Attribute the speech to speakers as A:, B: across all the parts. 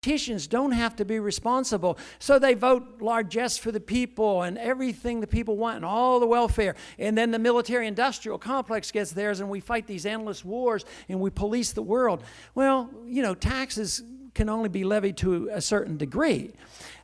A: Politicians don't have to be responsible. So they vote largesse for the people and everything the people want and all the welfare. And then the military-industrial complex gets theirs, and we fight these endless wars and we police the world. Well, you know, taxes can only be levied to a certain degree.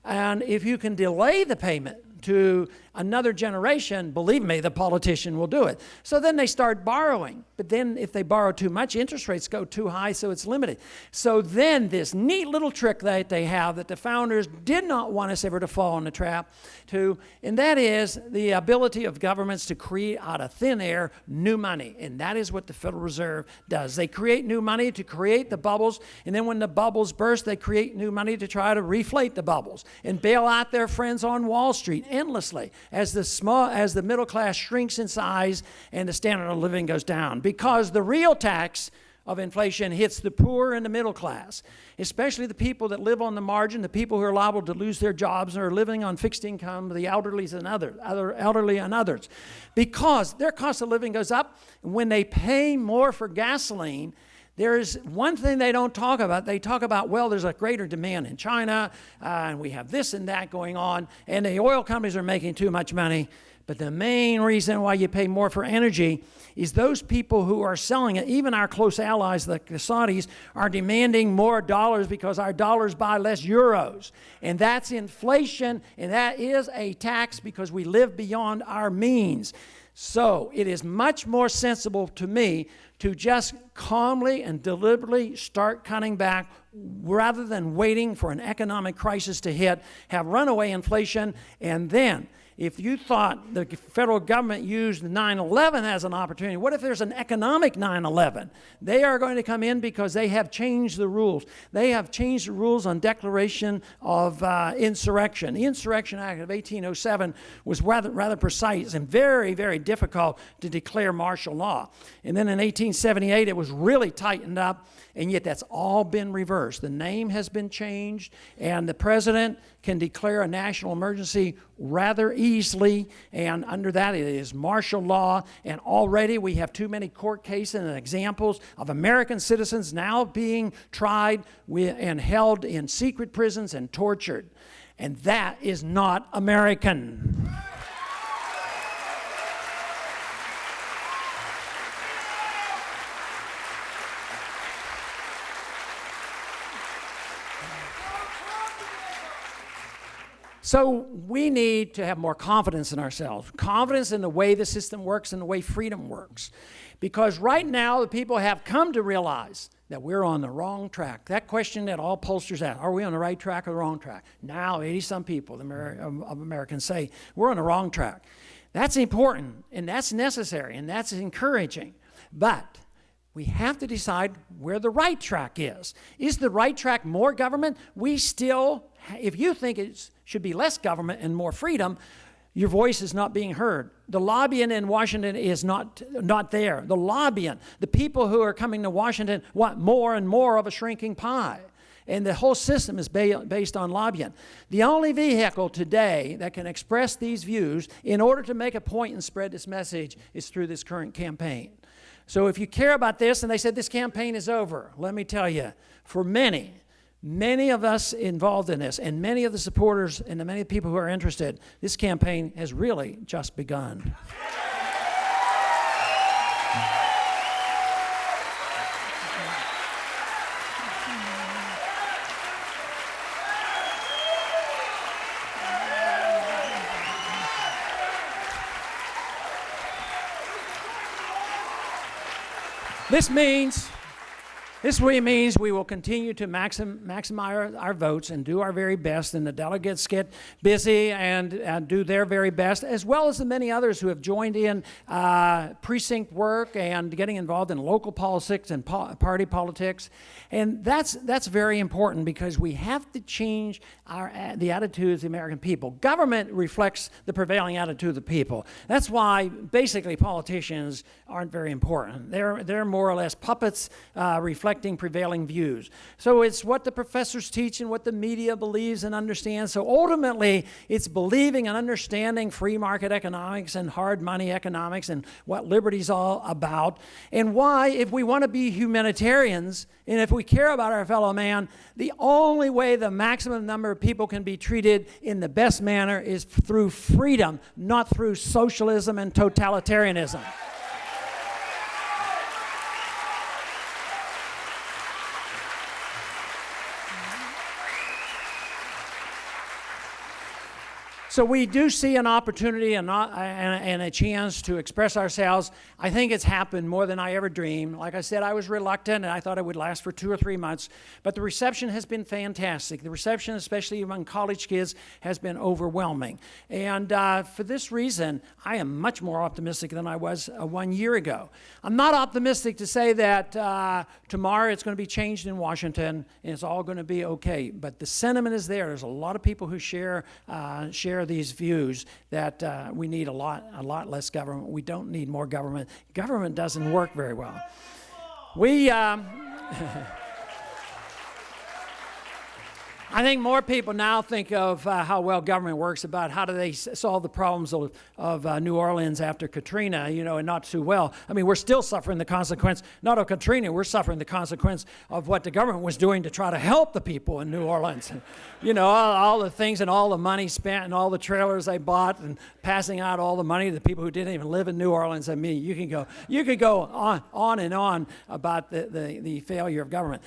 A: And if you can delay the payment to another generation, believe me, the politician will do it. So then they start borrowing. But then if they borrow too much, interest rates go too high, so it's limited. So then this neat little trick that they have that the founders did not want us ever to fall in the trap to, and that is the ability of governments to create out of thin air new money. And that is what the Federal Reserve does. They create new money to create the bubbles, and then when the bubbles burst, they create new money to try to reflate the bubbles and bail out their friends on Wall Street endlessly as the middle class shrinks in size and the standard of living goes down, because the real tax of inflation hits the poor and the middle class, especially the people that live on the margin, the people who are liable to lose their jobs and are living on fixed income, the elderly and others, because their cost of living goes up. When they pay more for gasoline, there's one thing they don't talk about. They talk about, well, there's a greater demand in China, and we have this and that going on, and the oil companies are making too much money. But the main reason why you pay more for energy is those people who are selling it, even our close allies, like the Saudis, are demanding more dollars because our dollars buy less euros. And that's inflation, and that is a tax because we live beyond our means. So it is much more sensible to me to just calmly and deliberately start cutting back rather than waiting for an economic crisis to hit, have runaway inflation, and then if you thought the federal government used 9/11 as an opportunity, what if there's an economic 9/11? They are going to come in because they have changed the rules. They have changed the rules on declaration of insurrection. The Insurrection Act of 1807 was rather precise and very, very difficult to declare martial law. And then in 1878, it was really tightened up, and yet that's all been reversed. The name has been changed, and the president can declare a national emergency rather easily, and under that it is martial law. And already we have too many court cases and examples of American citizens now being tried and held in secret prisons and tortured. And that is not American. So we need to have more confidence in ourselves, confidence in the way the system works and the way freedom works. Because right now, the people have come to realize that we're on the wrong track. That question that all pollsters ask, are we on the right track or the wrong track? Now, 80-some people of Americans say we're on the wrong track. That's important, and that's necessary, and that's encouraging. But we have to decide where the right track is. Is the right track more government? If you think it should be less government and more freedom, your voice is not being heard. The lobbying in Washington is not there. The lobbying, the people who are coming to Washington want more and more of a shrinking pie. And the whole system is based on lobbying. The only vehicle today that can express these views in order to make a point and spread this message is through this current campaign. So if you care about this, and they said this campaign is over, let me tell you, for many of us involved in this, and many of the supporters and the many people who are interested, this campaign has really just begun. This really means we will continue to maximize our votes and do our very best, and the delegates get busy and do their very best, as well as the many others who have joined in precinct work and getting involved in local politics and party politics. And that's very important because we have to change the attitudes of the American people. Government reflects the prevailing attitude of the people. That's why basically politicians aren't very important. They're more or less puppets reflecting reflecting prevailing views. So it's what the professors teach and what the media believes and understands. So ultimately, it's believing and understanding free market economics and hard money economics and what liberty's all about, and why, if we want to be humanitarians and if we care about our fellow man, the only way the maximum number of people can be treated in the best manner is through freedom, not through socialism and totalitarianism. So we do see an opportunity and a chance to express ourselves. I think it's happened more than I ever dreamed. Like I said, I was reluctant, and I thought it would last for 2 or 3 months. But the reception has been fantastic. The reception, especially among college kids, has been overwhelming. And for this reason, I am much more optimistic than I was 1 year ago. I'm not optimistic to say that tomorrow it's going to be changed in Washington and it's all going to be okay. But the sentiment is there. There's a lot of people who share these views that we need a lot less government. We don't need more government. Government doesn't work very well. I think more people now think of how well government works, about how do they solve the problems of New Orleans after Katrina, and not too well. I mean, we're still suffering the consequence, not of Katrina, we're suffering the consequence of what the government was doing to try to help the people in New Orleans. All the things and all the money spent and all the trailers they bought and passing out all the money to the people who didn't even live in New Orleans. I mean, you could go on and on about the failure of government.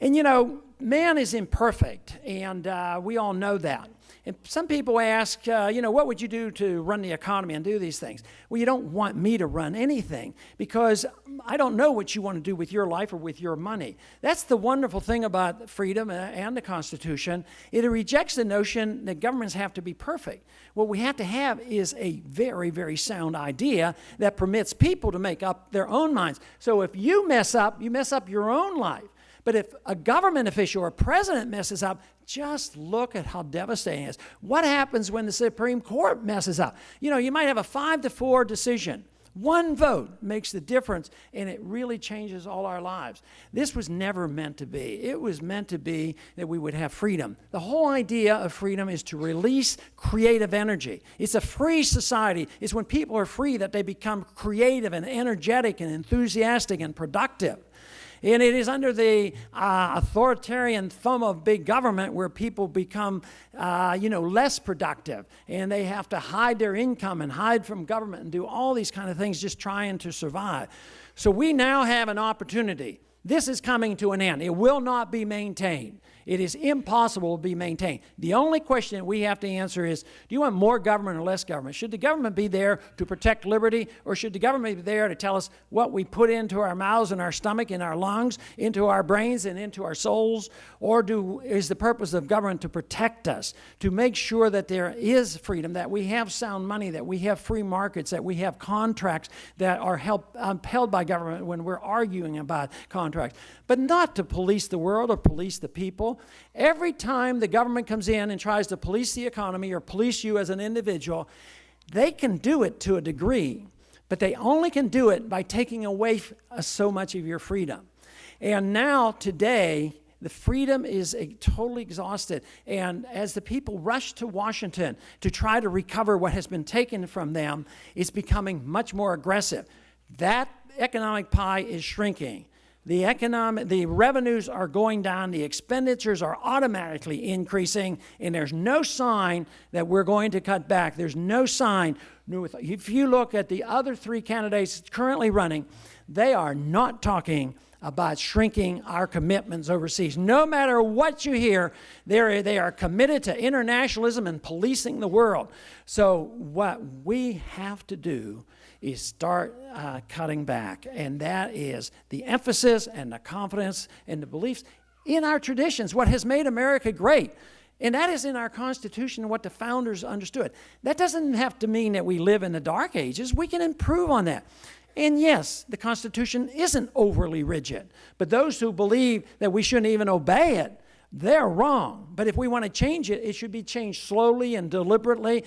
A: And man is imperfect, and we all know that. And some people ask, what would you do to run the economy and do these things? Well, you don't want me to run anything, because I don't know what you want to do with your life or with your money. That's the wonderful thing about freedom and the Constitution. It rejects the notion that governments have to be perfect. What we have to have is a very, very sound idea that permits people to make up their own minds. So if you mess up your own life. But if a government official or a president messes up, just look at how devastating it is. What happens when the Supreme Court messes up? You might have a 5-4 decision. One vote makes the difference, and it really changes all our lives. This was never meant to be. It was meant to be that we would have freedom. The whole idea of freedom is to release creative energy. It's a free society. It's when people are free that they become creative and energetic and enthusiastic and productive. And it is under the authoritarian thumb of big government where people become, less productive. And they have to hide their income and hide from government and do all these kind of things just trying to survive. So we now have an opportunity. This is coming to an end. It will not be maintained. It is impossible to be maintained. The only question that we have to answer is, do you want more government or less government? Should the government be there to protect liberty, or should the government be there to tell us what we put into our mouths and our stomach and our lungs, into our brains and into our souls? Or is the purpose of government to protect us, to make sure that there is freedom, that we have sound money, that we have free markets, that we have contracts that are upheld by government when we're arguing about contracts, but not to police the world or police the people? Every time the government comes in and tries to police the economy or police you as an individual, they can do it to a degree, but they only can do it by taking away so much of your freedom. And now, today, the freedom is totally exhausted. And as the people rush to Washington to try to recover what has been taken from them, it's becoming much more aggressive. That economic pie is shrinking. The revenues are going down, the expenditures are automatically increasing, and there's no sign that we're going to cut back. There's no sign. If you look at the other 3 candidates currently running, they are not talking about shrinking our commitments overseas. No matter what you hear, they are committed to internationalism and policing the world. So what we have to do is start cutting back, and that is the emphasis and the confidence and the beliefs in our traditions, what has made America great. And that is in our Constitution, what the founders understood. That doesn't have to mean that we live in the dark ages. We can improve on that. And yes, the Constitution isn't overly rigid, but those who believe that we shouldn't even obey it, they're wrong. But if we want to change it, it should be changed slowly and deliberately.